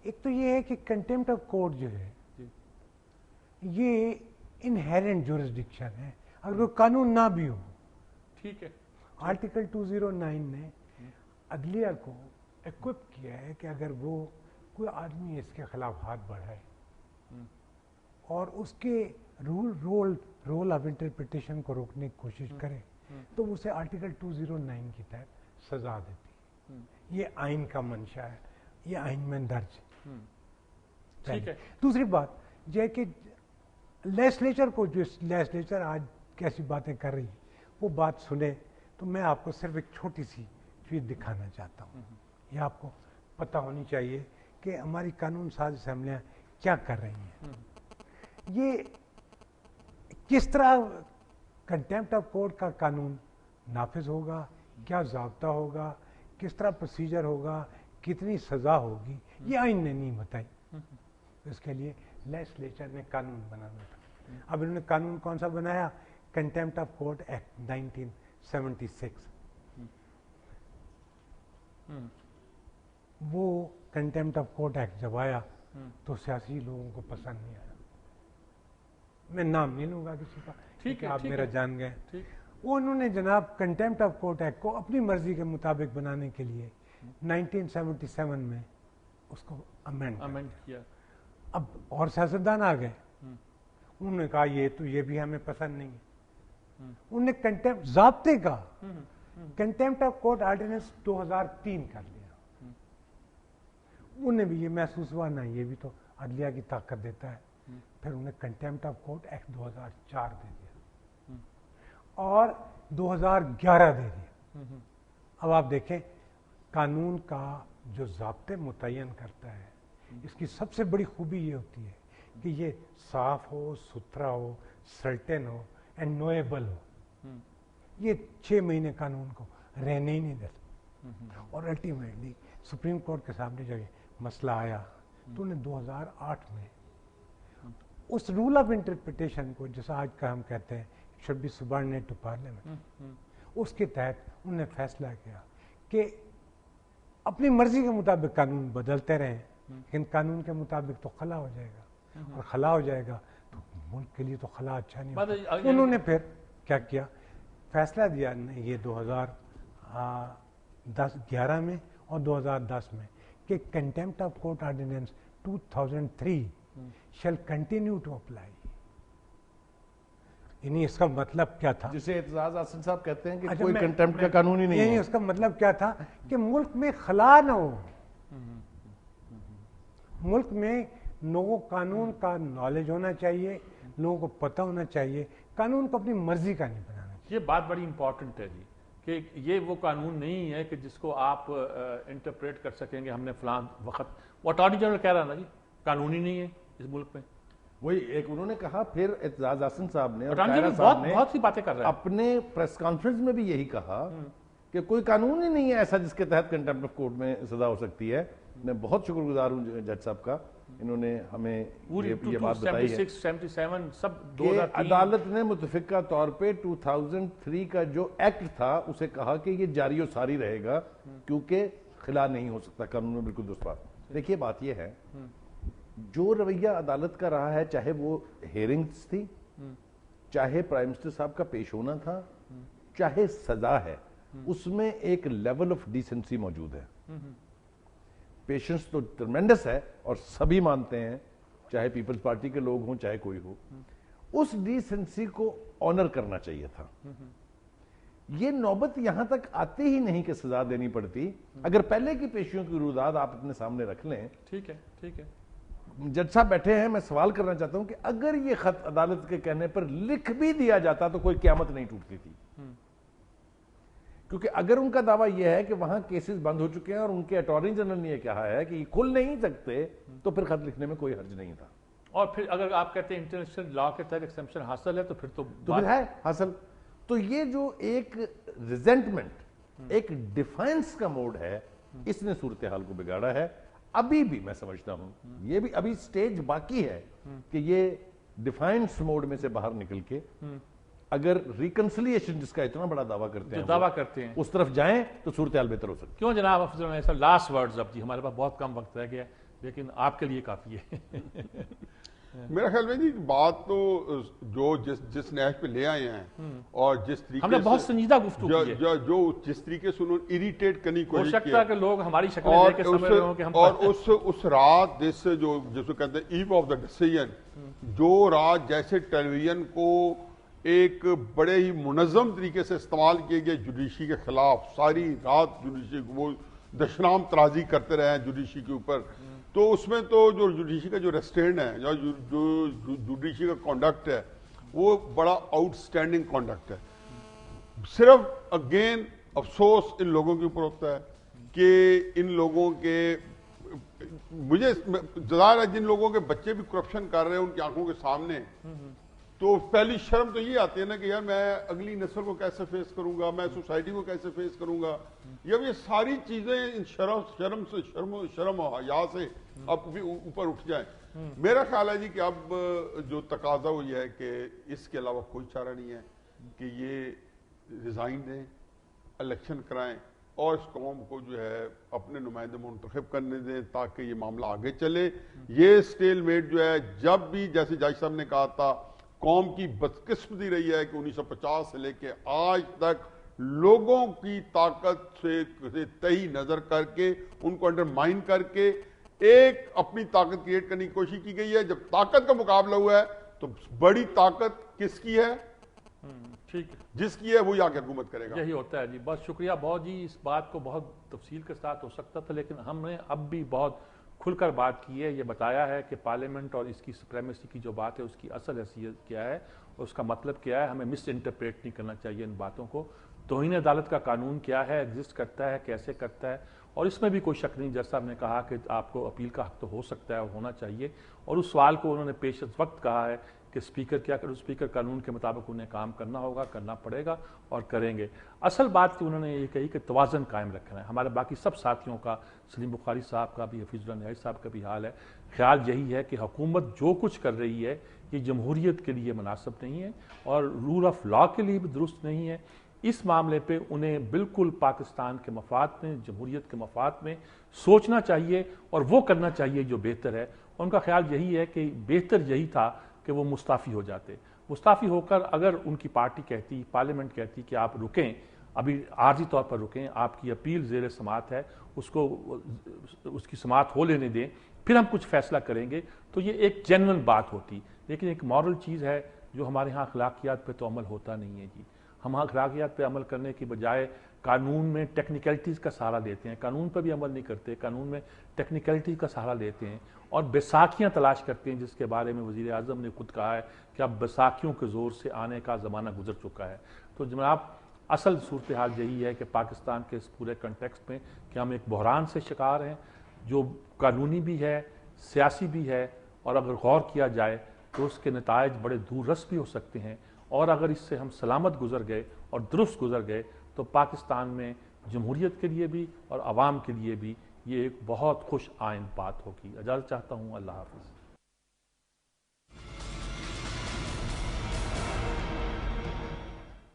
ایک تو یہ ہے کہ کنٹیمپٹ آف کورٹ جو ہے یہ انہیرنٹ جورسڈکشن ہے اگر وہ قانون نہ بھی ہو. ٹھیک ہے. آرٹیکل 209 نے عدلیہ کو ایکوپ کیا ہے کہ اگر وہ کوئی آدمی اس کے خلاف ہاتھ بڑھائے اور اس کے رول آف انٹرپریٹیشن کو روکنے کی کوشش کرے تو اسے آرٹیکل 209 کے تحت سزا دیتی. یہ آئین کا منشا ہے, یہ آئین میں درج ہے. دوسری بات یہ ہے کہ لیجسلیچر کو جو لیجسلیچر آج کیسی باتیں کر رہی ہے وہ بات سنے تو میں آپ کو صرف ایک چھوٹی سی چیز دکھانا چاہتا ہوں. یہ آپ کو پتہ ہونی چاہیے کہ ہماری قانون ساز اسمبلیاں کیا کر رہی ہیں. یہ کس طرح کنٹیمپٹ آف کورٹ کا قانون نافذ ہوگا, کیا ضابطہ ہوگا, کس طرح پروسیجر ہوگا, کتنی سزا ہوگی, یہ آئین نے نہیں بتائی. اس کے لیے لیجسلیچر نے قانون بنانا تھا. اب انہوں نے قانون کون سا بنایا؟ Contempt of court act 1976. وہ کنٹیمپٹ آف کورٹ ایکٹ جب آیا تو سیاسی لوگوں کو پسند نہیں آیا. میں نام نہیں لوں گا کسی کا, ٹھیک ہے, آپ میرا جان گئے. وہ انہوں نے جناب کنٹیمپٹ آف کورٹ ایکٹ کو اپنی مرضی کے مطابق بنانے کے لیے 1977 میں اس کو امینڈ کیا. اب اور سیاستدان آ گئے, انہوں نے کہا یہ بھی ہمیں پسند نہیں ہے. انہوں نے کنٹیمپٹ ضابطے کا کنٹیمپٹ آف کورٹ آرڈیننس 2003 کر لیا. انہیں بھی یہ محسوس ہوا نہ یہ بھی تو عدلیہ کی طاقت دیتا ہے. پھر انہیں کنٹیمپٹ آف کورٹ ایکٹ 2004 دے دیا اور 2011 دے دیا. اب آپ دیکھیں قانون کا جو ضابطے متعین کرتا ہے اس کی سب سے بڑی خوبی یہ ہوتی ہے کہ یہ صاف ہو, ستھرا ہو, سرٹن ہو اینڈ نویبل ہو. یہ 6 مہینے قانون کو رہنے ہی نہیں دیتا. اور الٹیمیٹلی سپریم کورٹ کے سامنے جب یہ مسئلہ آیا تو انہیں 2008 میں اس رول آف انٹرپریٹیشن کو جیسا آج کا ہم کہتے ہیں should be subordinate to parliament, اس کے تحت انہوں نے فیصلہ کیا کہ اپنی مرضی کے مطابق قانون بدلتے رہیں لیکن قانون کے مطابق تو خلا ہو جائے گا, اور خلا ہو جائے گا تو ملک کے لیے تو خلا اچھا نہیں ہوتا. انہوں نے پھر کیا فیصلہ دیا یہ 2011 میں اور 2010 میں کہ contempt of court ordinance 2003 shall continue to apply. یعنی اس کا مطلب کیا تھا, جسے اعتزاز حسن صاحب کہتے ہیں کہ کوئی کنٹیمپٹ کا قانون ہی نہیں ہے. یعنی اس کا مطلب کیا تھا کہ ملک میں خلا نہ ہو, ملک میں لوگوں کو قانون کا نالج ہونا چاہیے, لوگوں کو پتہ ہونا چاہیے, قانون کو اپنی مرضی کا نہیں بنانا چاہیے. یہ بات بڑی امپورٹنٹ ہے جی کہ یہ وہ قانون نہیں ہے کہ جس کو آپ انٹرپریٹ کر سکیں گے ہم نے فلاں وقت. وہ اٹارنی جنرل کہہ رہا نا جی قانون ہی نہیں ہے اس ملک میں. وہی ایک انہوں نے کہا. پھر اعتزاز حسن صاحب نے اور بہت سی باتیں کر رہے ہیں اپنے پریس کانفرنس میں بھی یہی کہا کہ کوئی قانون ہی نہیں ہے ایسا جس کے تحت کنٹیمپٹ آف کورٹ میں سزا ہو سکتی ہے. میں بہت شکر گزار ہوں جج صاحب کا, انہوں نے ہمیں یہ بات بتائی ہے 77 سب کہ عدالت نے متفقہ طور پہ 2003 کا جو ایکٹ تھا اسے کہا کہ یہ جاری و ساری رہے گا کیونکہ خلا نہیں ہو سکتا قانون میں. بالکل درست بات. دیکھیے بات یہ ہے جو رویہ عدالت کا رہا ہے, چاہے وہ ہیئرنگز تھی, چاہے پرائم منسٹر صاحب کا پیش ہونا تھا, چاہے سزا ہے, اس میں ایک لیول آف ڈیسنسی موجود ہے. پیشنس تو ٹرمینڈس ہے اور سبھی مانتے ہیں, چاہے پیپلز پارٹی کے لوگ ہوں چاہے کوئی ہو. اس ڈیسنسی کو آنر کرنا چاہیے تھا. یہ نوبت یہاں تک آتے ہی نہیں کہ سزا دینی پڑتی. اگر پہلے کی پیشیوں کی رویداد آپ اپنے سامنے رکھ لیں. ٹھیک ہے. جج صاحب بیٹھے ہیں, میں سوال کرنا چاہتا ہوں کہ اگر یہ خط عدالت کے کہنے پر لکھ بھی دیا جاتا تو کوئی قیامت نہیں ٹوٹتی تھی. کیونکہ اگر ان کا دعویٰ یہ ہے کہ وہاں کیسز بند ہو چکے ہیں اور ان کے اٹارنی جنرل نے یہ کہا ہے کہ یہ کھل نہیں سکتے تو پھر خط لکھنے میں کوئی حرج نہیں تھا. اور پھر اگر آپ کہتے ہیں انٹرنیشنل لا کے تحت ایکسمپشن حاصل ہے تو پھر ہے حاصل. تو یہ جو ایک ریزنٹمنٹ, ایک ڈیفائنس کا موڈ ہے, اس نے صورتحال کو بگاڑا ہے. ابھی بھی میں سمجھتا ہوں یہ بھی ابھی سٹیج باقی ہے کہ یہ ڈیفائنس موڈ میں سے باہر نکل کے اگر ریکنسلیشن جس کا اتنا بڑا دعویٰ کرتے ہیں اس طرف جائیں تو صورتحال بہتر ہو سکتی. کیوں جناب افضل صاحب, لاسٹ ورڈز اب جی, ہمارے پاس بہت کم وقت رہ گیا. لیکن آپ کے لیے کافی ہے. میرا خیال میں جی بات تو جو جس نہج پہ لے آئے ہیں اور جس طریقے ہم نے بہت سنجیدہ گفتگو کی ہے. جو جس طریقے سے انہوں نے اریٹیٹ کرنے کی ہو کوشش سکتا ہے کہ لوگ ہماری شکلیں دیکھ کے سمجھ رہے ہوں کہ ہم اور اس رات جس کو کہتے ہیں ایو آف دا ڈیسیژن، جو رات جیسے ٹیلی ویژن کو ایک بڑے ہی منظم طریقے سے استعمال کیے گئے جوڈیشری کے خلاف، ساری رات جوڈیشری وہ دشنام ترازی کرتے رہے ہیں جوڈیشری کے اوپر، تو اس میں تو جو جوڈیشری کا جو ریسٹینڈ ہے، جو جوڈیشری کا کانڈکٹ ہے، وہ بڑا آؤٹ اسٹینڈنگ کانڈکٹ ہے. صرف اگین افسوس ان لوگوں کے اوپر ہوتا ہے کہ ان لوگوں کے مجھے ظاہر ہے جن لوگوں کے بچے بھی کرپشن کر رہے ہیں ان کی آنکھوں کے سامنے، تو پہلی شرم تو یہ آتی ہے نا کہ یار میں اگلی نسل کو کیسے فیس کروں گا، میں سوسائٹی کو کیسے فیس کروں گا. یہ ساری چیزیں ان شرم و حیا سے اب بھی اوپر اٹھ جائیں. میرا خیال ہے جی کہ اب جو تقاضا ہوئی ہے کہ اس کے علاوہ کوئی چارہ نہیں ہے کہ یہ ریزائن دیں، الیکشن کرائیں اور اس قوم کو جو ہے اپنے نمائندے منتخب کرنے دیں تاکہ یہ معاملہ آگے چلے. یہ سٹیل میٹ جو ہے جب بھی جیسے جج صاحب نے کہا تھا قوم کی بدقسمتی رہی ہے کہ 1950 سے لے کے آج تک لوگوں کی طاقت سے تہی نظر کر کے ان کو انڈرمائن کر کے ایک اپنی طاقت کریٹ کرنے کی کوشش کی گئی ہے. جب طاقت کا مقابلہ ہوا ہے تو بڑی طاقت کس کی ہے؟ ٹھیک ہے، جس کی ہے وہی آ کے حکومت کرے گا. یہی ہوتا ہے جی. بس شکریہ بہت جی. اس بات کو بہت تفصیل کے ساتھ ہو سکتا تھا لیکن ہم نے اب بھی بہت کھل کر بات کی ہے. یہ بتایا ہے کہ پارلیمنٹ اور اس کی سپریمیسی کی جو بات ہے اس کی اصل حیثیت کیا ہے اور اس کا مطلب کیا ہے. ہمیں مس انٹرپریٹ نہیں کرنا چاہیے ان باتوں کو. توہین عدالت کا قانون کیا ہے، ایگزسٹ کرتا ہے، کیسے کرتا ہے، اور اس میں بھی کوئی شک نہیں. جج صاحب نے کہا کہ آپ کو اپیل کا حق تو ہو سکتا ہے اور ہونا چاہیے، اور اس سوال کو انہوں نے پیش از وقت کہا ہے کہ اسپیکر کیا کرے. اسپیکر قانون کے مطابق انہیں کام کرنا ہوگا، کرنا پڑے گا اور کریں گے. اصل بات انہوں نے یہ کہی کہ توازن قائم رکھنا ہے. ہمارے باقی سب ساتھیوں کا، سلیم بخاری صاحب کا بھی، حفیظ اللہ نہائی صاحب کا بھی حال ہے، خیال یہی ہے کہ حکومت جو کچھ کر رہی ہے یہ جمہوریت کے لیے مناسب نہیں ہے اور رول آف لا کے لیے بھی درست نہیں ہے. اس معاملے پہ انہیں بالکل پاکستان کے مفاد میں، جمہوریت کے مفاد میں سوچنا چاہیے اور وہ کرنا چاہیے جو بہتر ہے. ان کا خیال یہی ہے کہ بہتر یہی تھا کہ وہ مستعفی ہو جاتے. مستعفی ہو کر اگر ان کی پارٹی کہتی، پارلیمنٹ کہتی کہ آپ رکیں، ابھی عارضی طور پر رکیں، آپ کی اپیل زیر سماعت ہے، اس کی سماعت ہو لینے دیں، پھر ہم کچھ فیصلہ کریں گے، تو یہ ایک جینوئن بات ہوتی. لیکن ایک مورل چیز ہے جو ہمارے ہاں اخلاقیات پہ تو عمل ہوتا نہیں ہے جی. ہم اخلاقیات پہ عمل کرنے کی بجائے قانون میں ٹیکنیکلٹیز کا سہارا لیتے ہیں. قانون پہ بھی عمل نہیں کرتے، قانون میں ٹیکنیکلٹی کا سہارا لیتے ہیں اور بیساکھیاں تلاش کرتے ہیں، جس کے بارے میں وزیر اعظم نے خود کہا ہے کہ اب بیساکھیوں کے زور سے آنے کا زمانہ گزر چکا ہے. تو جناب اصل صورتحال یہی ہے کہ پاکستان کے اس پورے کنٹیکسٹ میں کہ ہم ایک بحران سے شکار ہیں جو قانونی بھی ہے، سیاسی بھی ہے، اور اگر غور کیا جائے تو اس کے نتائج بڑے دور رس بھی ہو سکتے ہیں. اور اگر اس سے ہم سلامت گزر گئے اور درست گزر گئے تو پاکستان میں جمہوریت کے لیے بھی اور عوام کے لیے بھی یہ ایک بہت خوش آئند بات ہوگی. اجازت چاہتا ہوں. اللہ حافظ.